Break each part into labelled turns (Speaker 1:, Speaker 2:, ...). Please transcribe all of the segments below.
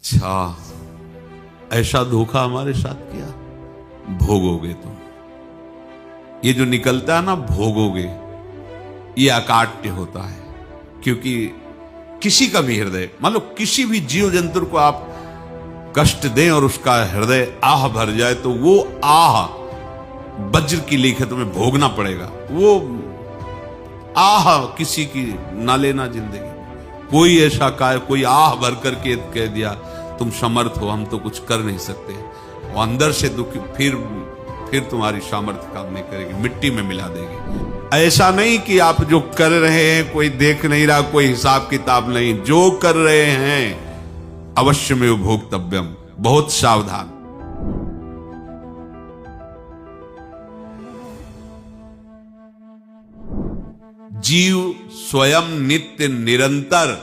Speaker 1: अच्छा, ऐसा धोखा हमारे साथ किया, भोगोगे तुम। ये जो निकलता है ना भोगोगे, ये अकाट्य होता है। क्योंकि किसी का भी हृदय, मान लो किसी भी जीव जंतु को आप कष्ट दें और उसका हृदय आह भर जाए, तो वो आह वज्र की लेख तुम्हें भोगना पड़ेगा। वो आह किसी की ना लेना जिंदगी। कोई ऐसा कोई आह भर करके कह दिया तुम समर्थ हो, हम तो कुछ कर नहीं सकते, और अंदर से दुखी, फिर तुम्हारी सामर्थ्य काम नहीं करेगी, मिट्टी में मिला देगी। ऐसा नहीं कि आप जो कर रहे हैं कोई देख नहीं रहा, कोई हिसाब किताब नहीं, जो कर रहे हैं अवश्य में भोक्तव्यम। बहुत सावधान। जीव स्वयं नित्य निरंतर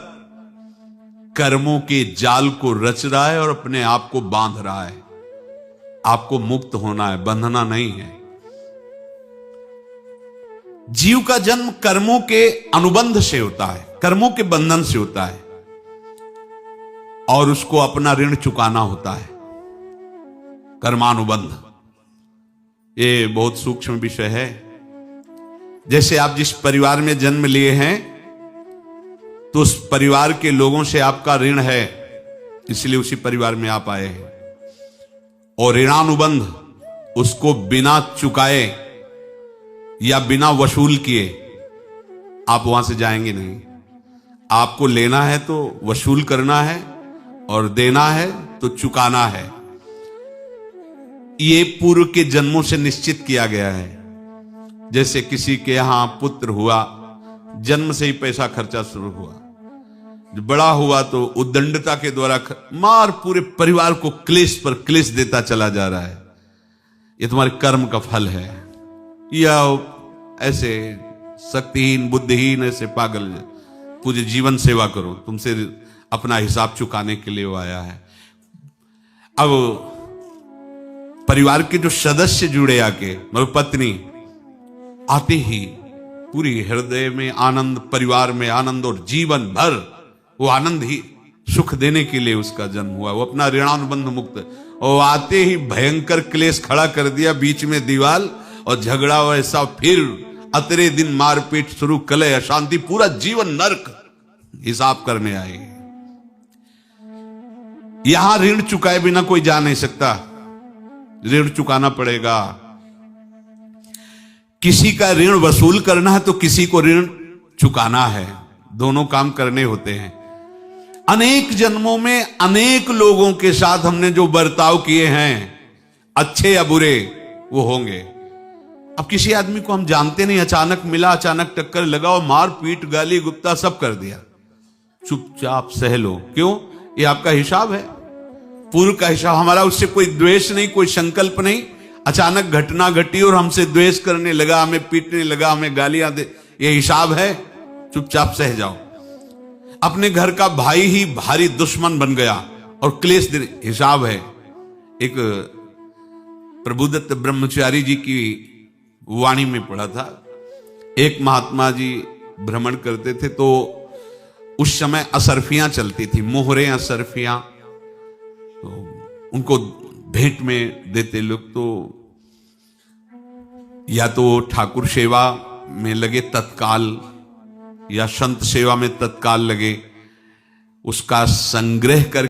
Speaker 1: कर्मों के जाल को रच रहा है और अपने आप को बांध रहा है। आपको मुक्त होना है, बंधना नहीं है। जीव का जन्म कर्मों के अनुबंध से होता है, कर्मों के बंधन से होता है, और उसको अपना ऋण चुकाना होता है। कर्मानुबंध ये बहुत सूक्ष्म विषय है। जैसे आप जिस परिवार में जन्म लिए हैं, तो उस परिवार के लोगों से आपका ऋण है, इसलिए उसी परिवार में आप आए हैं। और ऋणानुबंध, उसको बिना चुकाए या बिना वसूल किए आप वहां से जाएंगे नहीं। आपको लेना है तो वसूल करना है, और देना है तो चुकाना है। ये पूर्व के जन्मों से निश्चित किया गया है। जैसे किसी के यहां पुत्र हुआ, जन्म से ही पैसा खर्चा शुरू हुआ, जो बड़ा हुआ तो उद्दंडता के द्वारा मार पूरे परिवार को क्लेश पर क्लेश देता चला जा रहा है। ये तुम्हारे कर्म का फल है। या ऐसे शक्तिहीन बुद्धिहीन ऐसे पागल पूरे जीवन सेवा करो, तुमसे अपना हिसाब चुकाने के लिए वो आया है। अब परिवार के जो सदस्य जुड़े आके, मतलब पत्नी आते ही पूरी हृदय में आनंद, परिवार में आनंद, और जीवन भर वो आनंद ही सुख देने के लिए उसका जन्म हुआ। वो अपना ऋणानुबंध मुक्त, और आते ही भयंकर क्लेश खड़ा कर दिया, बीच में दीवाल और झगड़ा वैसा, फिर अतरे दिन मारपीट शुरू, कलह अशांति, पूरा जीवन नरक हिसाब करने आए। यहां ऋण चुकाए बिना कोई जा नहीं सकता, ऋण चुकाना पड़ेगा। किसी का ऋण वसूल करना है तो किसी को ऋण चुकाना है, दोनों काम करने होते हैं। अनेक जन्मों में अनेक लोगों के साथ हमने जो बर्ताव किए हैं, अच्छे या बुरे, वो होंगे। अब किसी आदमी को हम जानते नहीं, अचानक मिला, अचानक टक्कर लगा और मार पीट गाली गुप्ता सब कर दिया, चुपचाप सह लो। क्यों? ये आपका हिसाब है, पूर्व का हिसाब। हमारा उससे कोई द्वेष नहीं, कोई संकल्प नहीं। अचानक घटना घटी और हमसे द्वेष करने लगा, हमें पीटने लगा, हमें गालियां दे, ये हिसाब है, चुपचाप सह जाओ। अपने घर का भाई ही भारी दुश्मन बन गया और क्लेश दे, हिसाब है। एक प्रभुदत्त ब्रह्मचारी जी की वाणी में पढ़ा था, एक महात्मा जी भ्रमण करते थे, तो उस समय असरफियां चलती थी, मोहरे असरफियां, तो उनको भेंट में देते लोग। तो या तो ठाकुर सेवा में लगे तत्काल, या संत सेवा में तत्काल लगे, उसका संग्रह कर